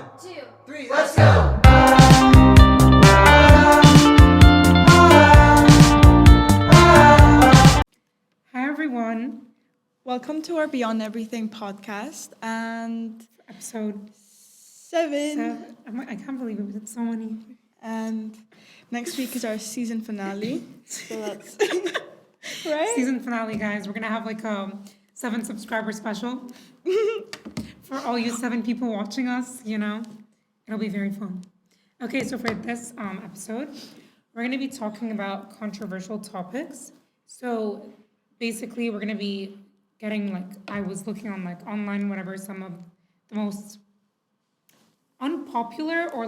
One, two, three, let's go! Hi everyone, Welcome to our Beyond Everything podcast and episode 7. I can't believe it, it's so many. And next week is our season finale. So that's right. Season finale, guys. We're gonna have like a 7 subscriber special for all you 7 people watching us. It'll be very fun. Okay, so for this episode, we're gonna be talking about controversial topics. So basically, we're gonna be getting I was looking on online, whatever, some of the most unpopular or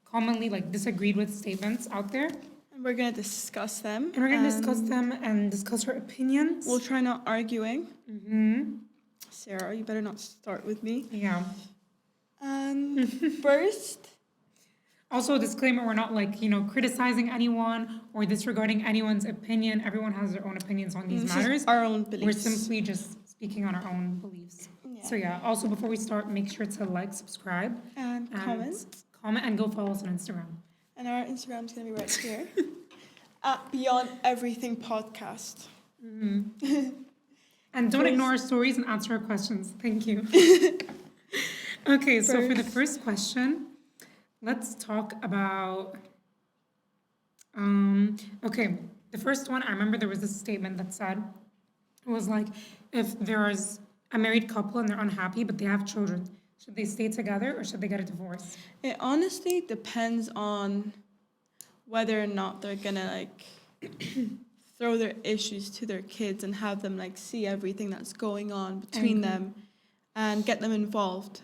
commonly disagreed with statements out there. And we're going to discuss them. And we're going to discuss them and discuss our opinions. We'll try not arguing. Mm-hmm. Sarah, you better not start with me. Yeah. And first... Also, a disclaimer, we're not criticizing anyone or disregarding anyone's opinion. Everyone has their own opinions on these matters. Our own beliefs. We're simply just speaking on our own beliefs. Yeah. So yeah, also before we start, make sure to subscribe. And comment. Comment and go follow us on Instagram. And our Instagram's going to be right here. At Beyond Everything Podcast. Mm-hmm. And don't ignore our stories and answer our questions. Thank you. Okay, so for the first question, let's talk about... okay, the first one, I remember there was this statement that said, it was if there's a married couple and they're unhappy, but they have children, should they stay together or should they get a divorce? It honestly depends on whether or not they're gonna throw their issues to their kids and have them see everything that's going on between them and get them involved.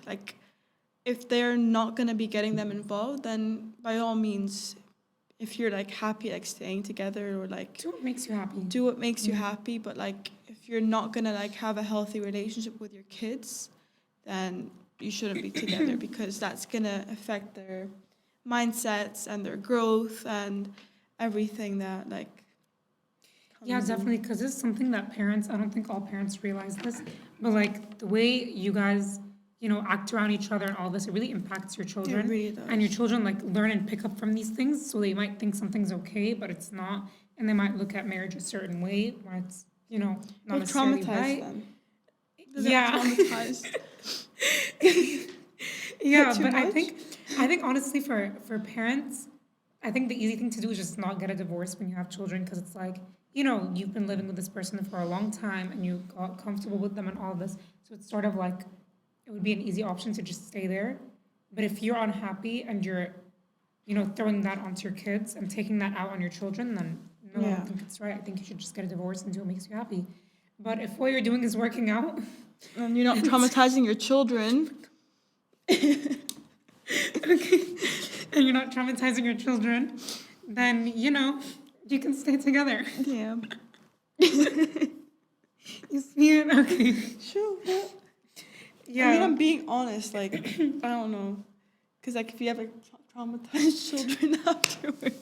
If they're not gonna be getting them involved, then by all means, if you're happy staying together or do what makes you happy. Do what makes you happy, but if you're not gonna have a healthy relationship with your kids, then you shouldn't be together because that's gonna affect their mindsets and their growth and everything that Yeah, definitely, because it's something that parents, I don't think all parents realize this, but the way you guys, act around each other and all this, it really impacts your children. It really does. And your children learn and pick up from these things, so they might think something's okay, but it's not, and they might look at marriage a certain way where it's, not necessarily right. Them. Yeah. Traumatized. Yeah, but I think honestly for parents, I think the easy thing to do is just not get a divorce when you have children, because it's you've been living with this person for a long time and you got comfortable with them and all this, so it's sort of it would be an easy option to just stay there. But if you're unhappy and you're throwing that onto your kids and taking that out on your children, then no, I don't think it's right. I think you should just get a divorce and do what makes you happy. But if what you're doing is working out and you're not traumatizing your children. Okay. And you're not traumatizing your children, then you can stay together. Yeah. You see it? Okay. Sure. Yeah. I mean, I'm being honest. I don't know, because if you have traumatized children afterwards.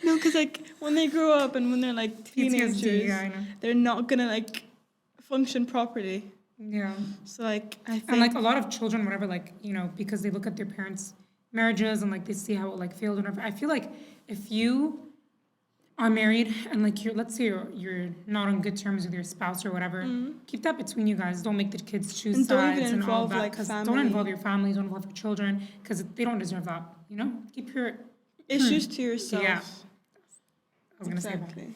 No, because when they grow up and when they're teenagers, PTSD, yeah, I know. they're not gonna function properly. Yeah. So I think And a lot of children, whatever, because they look at their parents' marriages and they see how it failed or whatever. I feel if you are married and let's say you're not on good terms with your spouse or whatever, keep that between you guys. Don't make the kids choose and sides don't even and all involve that. Because don't involve your family, don't involve your children, because they don't deserve that. Keep your issues to yourself. Yeah. I was gonna say Exactly.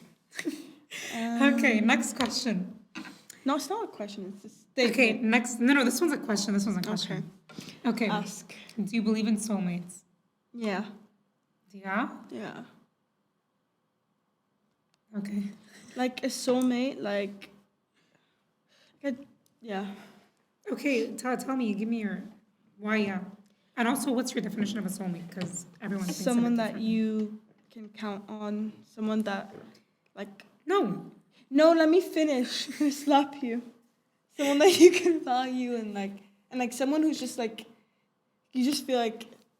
that. Okay, next question. No, it's not a question. It's a statement. Okay, next. No, this one's a question. This one's a question. Okay. Ask. Do you believe in soulmates? Yeah. Yeah? Yeah. Okay. A soulmate, yeah. Okay, tell me, give me your why, yeah. And also, what's your definition of a soulmate? Because everyone thinks Someone of it that differently. you can count on. Someone that, No. No, let me finish. I'm gonna slap you. Someone that you can value and someone who's just you just feel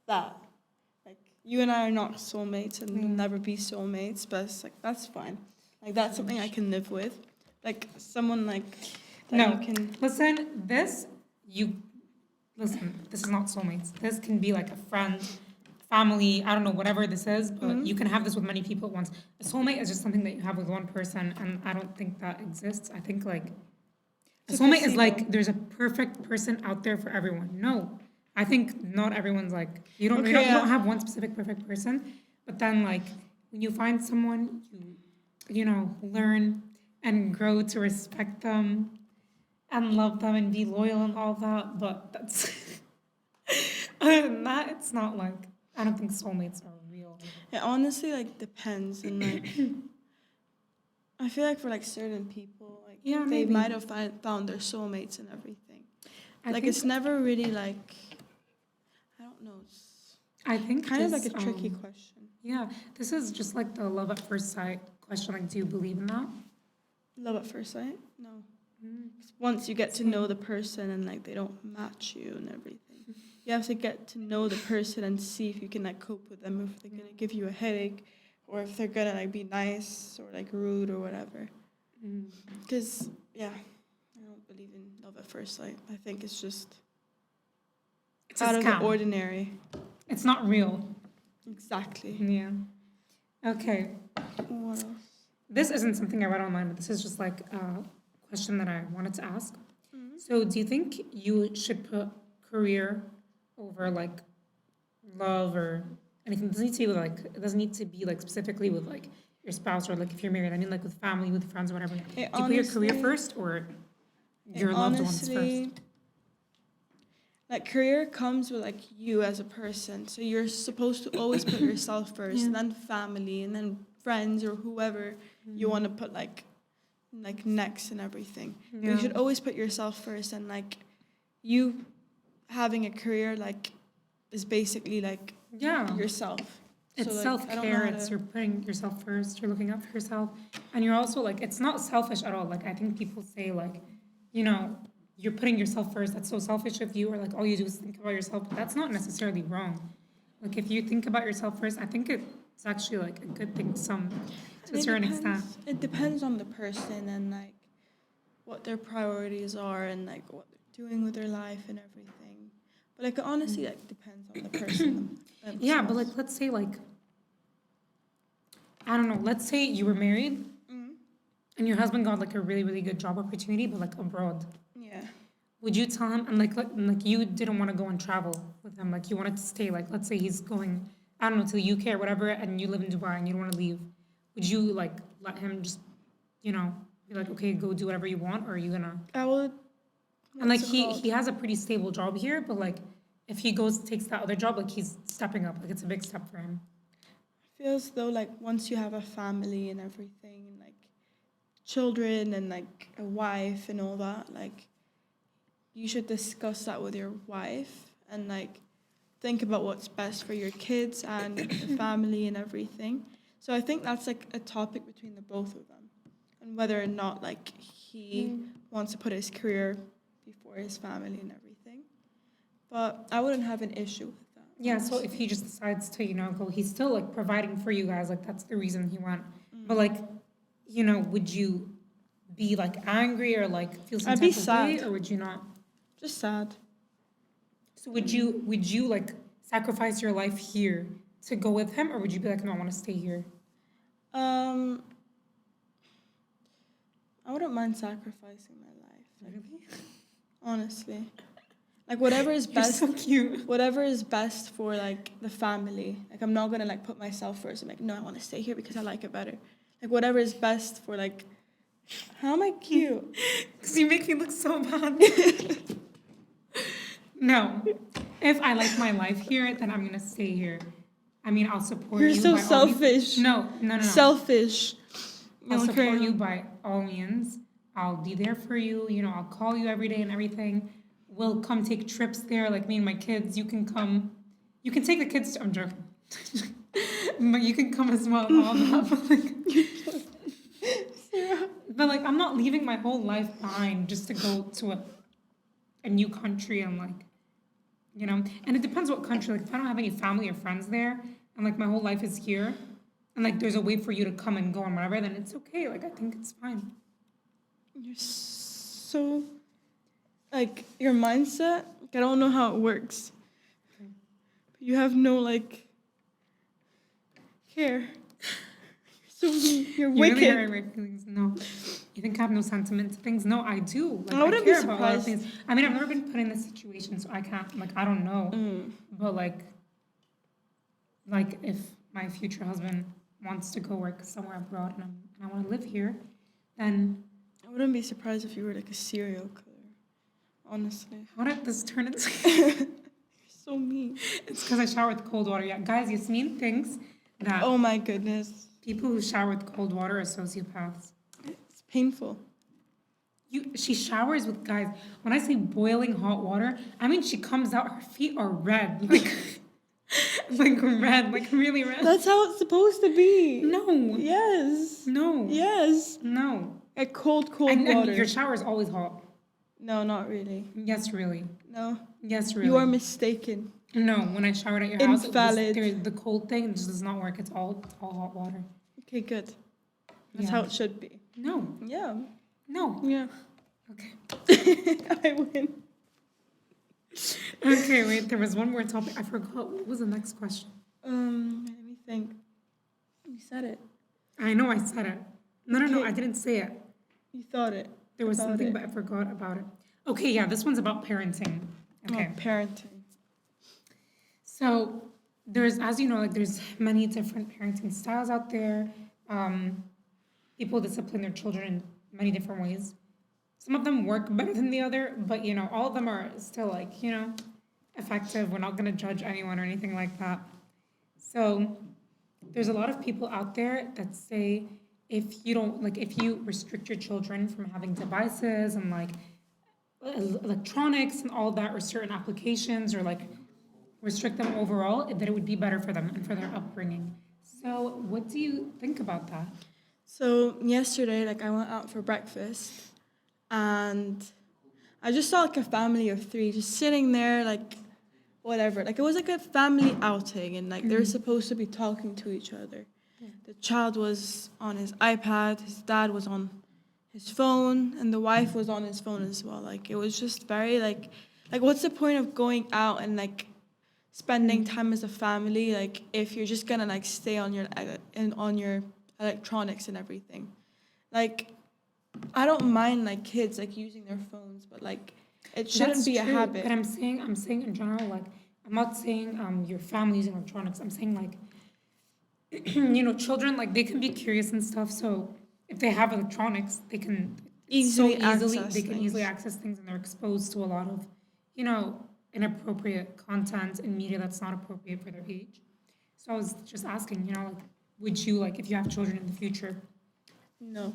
that. You and I are not soulmates and we'll never be soulmates, but it's that's fine. That's something I can live with. Someone that No. you can... Listen, this, you listen, this is not soulmates. This can be like a friend, family, I don't know, whatever this is, but you can have this with many people at once. A soulmate is just something that you have with one person, and I don't think that exists. I think like a It's a soulmate is placebo. like there's a perfect person out there for everyone. No, I think not everyone's like Okay, you yeah. don't have one specific perfect person, but then like when you find someone, you know learn and grow to respect them and love them and be loyal and all that. But that's other than that, it's not like I don't think soulmates are real. It honestly like depends, and like I feel like for like certain people, like Yeah, they maybe. might have found their soulmates and everything. I Like think, it's never really like, I don't know. It's I think kind of this, like a tricky question. Yeah, this is just like the love at first sight question. Like, do you believe in that? Love at first sight? No. 'Cause once you get to know the person and like they don't match you and everything, you have to get to know the person and see if you can like cope with them, if they're gonna give you a headache, or if they're gonna like be nice or like rude or whatever. Because yeah, I don't believe in love at first sight. I think it's just It's out a of the scam. ordinary. It's not real. Exactly. Yeah. Okay. What else? This isn't something I read online, but this is just like a question that I wanted to ask. So, do you think you should put career over like love or anything? It doesn't need to be like it doesn't need to be like specifically with like your spouse or like if you're married. I mean like with family, with friends, or whatever. Do you put your career honestly- first or your loved ones first? Honestly, like career comes with like you as a person, so you're supposed to always put yourself first, Yeah. and then family, and then friends or whoever you want to put like next and everything. But Yeah. you should always put yourself first, and like you having a career like is basically like Yeah. yourself. It's So, like, self I don't know care. how It's to- you're putting yourself first. You're looking out for yourself, and you're also like it's not selfish at all. Like I think people say like, you're putting yourself first. That's so selfish of you, or like all you do is think about yourself. But that's not necessarily wrong. Like if you think about yourself first, I think it's actually like a good thing to a It certain extent. depends- It depends on the person and like what their priorities are and like what they're doing with their life and everything. But like it honestly like depends on the person. Yeah, but themselves. like let's say like I don't know. Let's say you were married and your husband got like a really really good job opportunity, but like abroad. Yeah. Would you tell him and like you didn't want to go and travel with him, like you wanted to stay, like let's say he's going, I don't know, to the UK or whatever, and you live in Dubai and you don't want to leave. Would you like let him just, be like, okay, go do whatever you want, or are you gonna I would. and like what's it called? he has a pretty stable job here, but like if he goes takes that other job, like he's stepping up, like it's a big step for him. Feels though like once you have a family and everything and like children and like a wife and all that, like you should discuss that with your wife and like think about what's best for your kids and the family and everything. So I think that's like a topic between the both of them and whether or not like he wants to put his career before his family and everything. But I wouldn't have an issue with that. Yeah, so if he just decides to, go, he's still like providing for you guys, like that's the reason he went. But like, would you be like angry or like feel some I'd type be of way, sad. or would you not? Just sad. So would you like sacrifice your life here to go with him, or would you be like, no, I want to stay here? I wouldn't mind sacrificing my life. Like, honestly. Like whatever is You're best so cute. whatever is best for like the family. Like I'm not gonna like put myself first. I'm like, no, I wanna stay here because I like it better. Like whatever is best for like how am I cute? Because you make me look so bad. No. If I like my life here, then I'm gonna stay here. I mean, I'll support You're you. so by all means. selfish. No. Selfish. I'll Okay. support you by all means. I'll be there for you. I'll call you every day and everything. We'll come take trips there, like me and my kids. You can come. You can take the kids. I'm joking. But you can come as well. And all that. But like, I'm not leaving my whole life behind just to go to a new country and like, And it depends what country. Like, if I don't have any family or friends there, and like my whole life is here, and like there's a way for you to come and go and whatever, then it's okay. Like I think it's fine. You're so like your mindset I don't know how it works. You have no, like, care. You're so mean. You're You really wicked. hurt my feelings. No. You think I have no sentiment to things? No, I do. Like, I wouldn't be care about a lot of surprised. things. I mean, I've never been put in this situation, so I can't, like, I don't know. But, like, if my future husband wants to go work somewhere abroad and I want to live here, then I wouldn't be surprised if you were like a serial killer. Honestly. how did this turn into... You're so mean. It's because I shower with cold water. Yeah, guys, Yasmin thinks that Oh my goodness. people who shower with cold water are sociopaths. It's painful. She showers with guys. When I say boiling hot water, I mean she comes out, her feet are red. Like red, like really red. That's how it's supposed to be. No. Yes. No. Yes. No. A cold And water. your shower is always hot. No, not really. Yes, really. No. Yes, really. You are mistaken. No, when I showered at your house, Invalid. the cold thing just does not work. It's all hot water. Okay, good. That's Yeah. how it should be. No. Yeah. No. Yeah. Okay. I win. Okay, wait, there was one more topic. I forgot. What was the next question? Let me think. You said it. I know I said it. No, Okay. I didn't say it. You thought it. There was About something, it. but I forgot about it. Okay, yeah, this one's about parenting. Okay. Oh, parenting. So there's, as you know, like there's many different parenting styles out there. People discipline their children in many different ways. Some of them work better than the other, but you know, all of them are still like, you know, effective. We're not gonna judge anyone or anything like that. So there's a lot of people out there that say if you restrict your children from having devices and like electronics and all that, or certain applications, or like restrict them overall, that it would be better for them and for their upbringing. So what do you think about that? So yesterday, like I went out for breakfast, and I just saw like a family of three just sitting there, like whatever. Like it was like a family outing, and like they were supposed to be talking to each other. The child was on his iPad, his dad was on his phone, and the wife was on his phone as well. Like it was just very like what's the point of going out and like spending time as a family, like if you're just gonna like stay on your electronics and everything. Like I don't mind like kids like using their phones, but like it shouldn't That's be a true, habit. But I'm saying in general, like I'm not saying your family using electronics. I'm saying like you know, children, like they can be curious and stuff. So if they have electronics, they can Easily easily access access things, and they're exposed to a lot of, you know, inappropriate content and media that's not appropriate for their age. So I was just asking, you know, like, would you like if you have children in the future? No.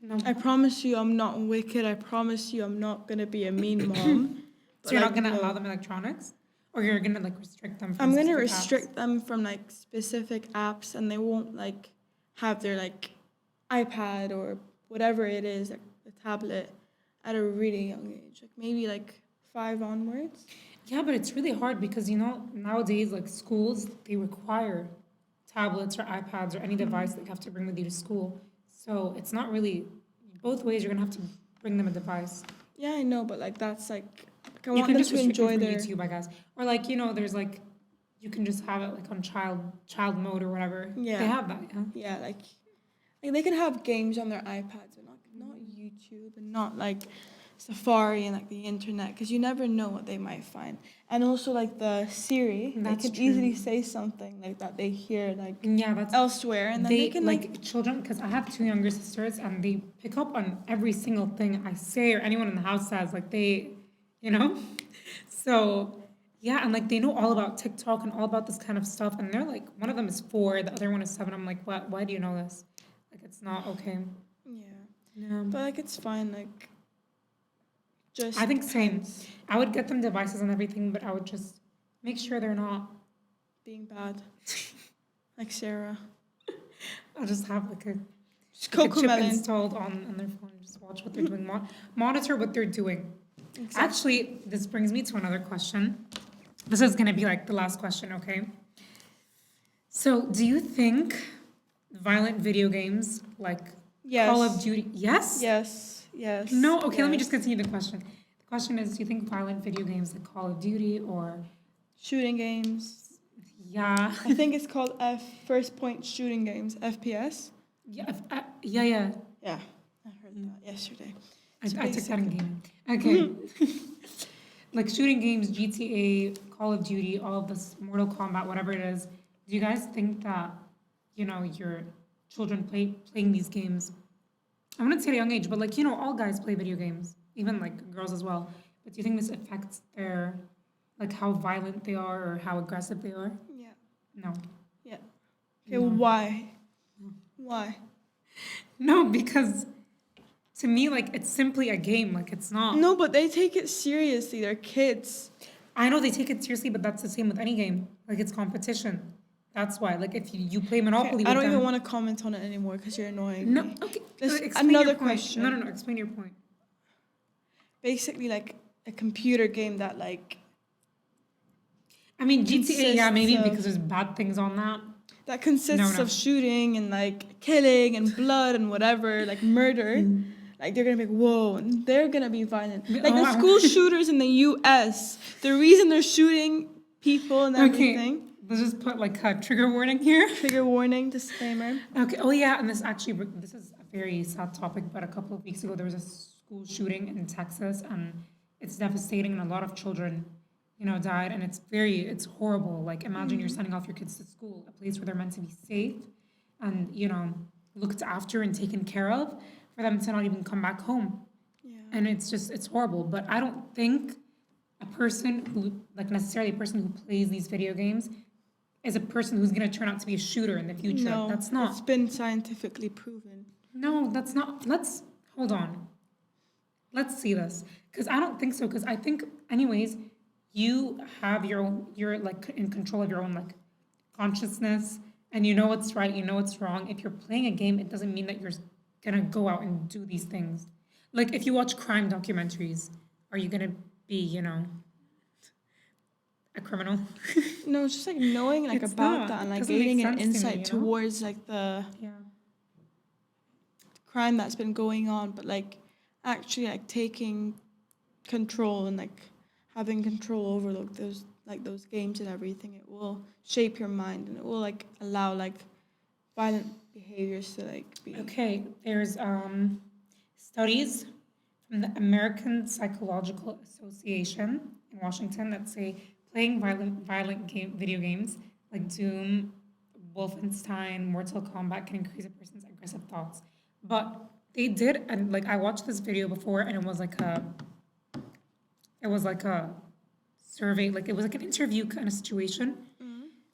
No. I promise you I'm not wicked. I promise you I'm not gonna be a mean mom. So you're like, not gonna no. allow them electronics, or you're gonna like restrict them from I'm gonna specific apps? restrict them from like specific apps, and they won't like have their like iPad or whatever it is, like the tablet, at a really young age, like maybe like 5 onwards. Yeah, but it's really hard because, you know, nowadays, like schools, they require tablets or iPads or any device that you have to bring with you to school. So it's not really, both ways, you're gonna have to bring them a device. Yeah, I know, but like that's like I You want can them just to restrict them enjoy from their. YouTube, I guess. Or like, you know, there's like, you can just have it like on child mode or whatever. Yeah. They have that, yeah. Yeah, like they can have games on their iPads, but not YouTube, and not like Safari and like the internet, because you never know what they might find. And also like the Siri, That's they could true. easily say something like that they hear like Yeah, that's elsewhere, and then they can like children, because I have 2 younger sisters, and they pick up on every single thing I say or anyone in the house says. Like they, you know, so yeah, and like they know all about TikTok and all about this kind of stuff, and they're like, one of them is 4, the other one is 7. I'm like, what? Why do you know this? Like it's not okay. Yeah. but like it's fine, like just I think same. depends. I would get them devices and everything, but I would just make sure they're not. Being bad, like Sarah. I'll just have like a Just chip Cocomelon. installed on their phone. Just watch what they're doing. Monitor what they're doing. Exactly. Actually, this brings me to another question. This is going to be like the last question, okay? So, do you think violent video games like Yes. Call of Duty? Yes? Yes. Yes. No? Okay, let me yes. just continue the question. The Question is, do you think violent video games like Call of Duty or Shooting games. yeah, I think it's called first point shooting games, FPS. yeah, yeah. Yeah, I heard that yesterday. I took that in basically- gaming. Okay. Like shooting games, GTA, Call of Duty, all of this, Mortal Kombat, whatever it is. Do you guys think that, your children playing these games? I wouldn't say at a young age, but like, all guys play video games, even like girls as well. But do you think this affects their, like how violent they are or how aggressive they are? Yeah. No. Yeah. Okay, No. why? Why? No, because to me, like, it's simply a game. Like, it's not. No, but they take it seriously. They're kids. I know they take it seriously, but that's the same with any game. Like, it's competition. That's why. Like, if you play Monopoly I with don't them. even want to comment on it anymore because you're annoying. No, me. okay. There's Explain another your point. question. No, explain your point. Basically, like a computer game that I mean, GTA, yeah, maybe Consists of- because there's bad things on that. consists No. of shooting and like killing and blood and whatever, like murder. Like they're gonna be like, whoa, and they're gonna be violent. Yeah, Like the oh, school shooters in the U.S. The reason they're shooting people and Okay. everything. Let's just put like a trigger warning here. Trigger warning, disclaimer. Okay. Oh yeah, and this is a very sad topic. But a couple of weeks ago, there was a school shooting in Texas, and it's devastating, and a lot of children, died, and it's horrible. Like imagine you're sending off your kids to school, a place where they're meant to be safe, and looked after and taken care of, for them to not even come back home, Yeah. and it's horrible. But I don't think a person who necessarily a person who plays these video games is a person who's going to turn out to be a shooter in the future. No, That's not. It's been scientifically proven. No, that's not. Let's hold on. Let's see this, because I don't think so. Because I think, anyways, you have you're like in control of your own like consciousness, and you know what's right, you know what's wrong. If you're playing a game, it doesn't mean that you're gonna go out and do these things. Like if you watch crime documentaries, are you gonna be, a criminal? No, it's just like knowing like It's about not. that and It like doesn't make gaining an sense to me, insight you know? towards like the Yeah. crime that's been going on, but like actually like taking control and like having control over those games and everything, it will shape your mind and it will like allow like violent behaviors to like be Okay, there's studies from the American Psychological Association in Washington that say playing violent video games like Doom, Wolfenstein, Mortal Kombat can increase a person's aggressive thoughts. But they did, and like I watched this video before, and it was like a survey, like it was like an interview kind of situation.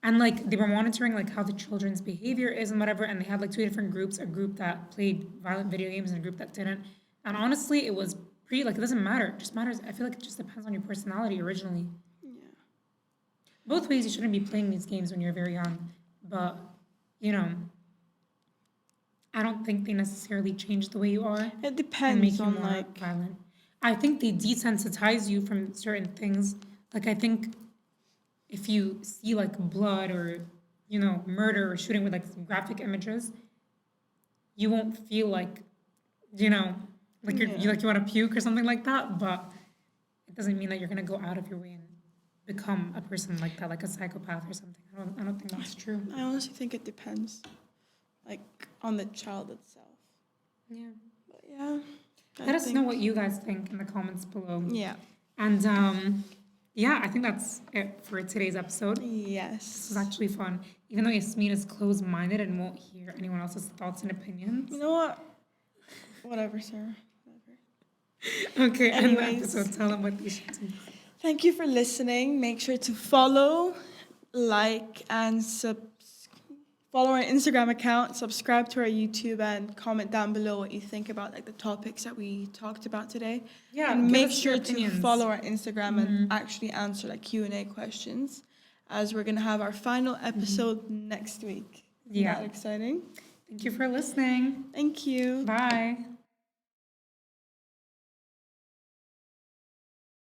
And like they were monitoring like how the children's behavior is and whatever, and they had like two different groups, a group that played violent video games and a group that didn't. And honestly, it was pretty like it doesn't matter. It just matters. I feel like it just depends on your personality originally. yeah. Both ways, you shouldn't be playing these games when you're very young. But, I don't think they necessarily change the way you are It and make depends you on more like violent. I think they desensitize you from certain things. Like I think if you see like blood or murder or shooting with like graphic images, you won't feel like like you Yeah. like you want to puke or something like that. But it doesn't mean that you're gonna go out of your way and become a person like that, like a psychopath or something. I don't think that's true. I honestly think it depends like on the child itself. Yeah. But yeah. Let us know what you guys think in the comments below. Yeah. And yeah, I think that's it for today's episode. This Yes. was actually fun. Even though Yasmin is closed-minded and won't hear anyone else's thoughts and opinions. You know what? Whatever, Sarah. Whatever. Okay, end the Anyways. episode. Tell them what they should do. Thank you for listening. Make sure to follow, like, and follow our Instagram account, subscribe to our YouTube, and comment down below what you think about like the topics that we talked about today. Yeah, And give make us your sure to opinions. follow our Instagram and actually answer like Q&A questions, as we're gonna have our final episode next week. Isn't Yeah. that exciting? Thank you for listening. Thank you. Bye.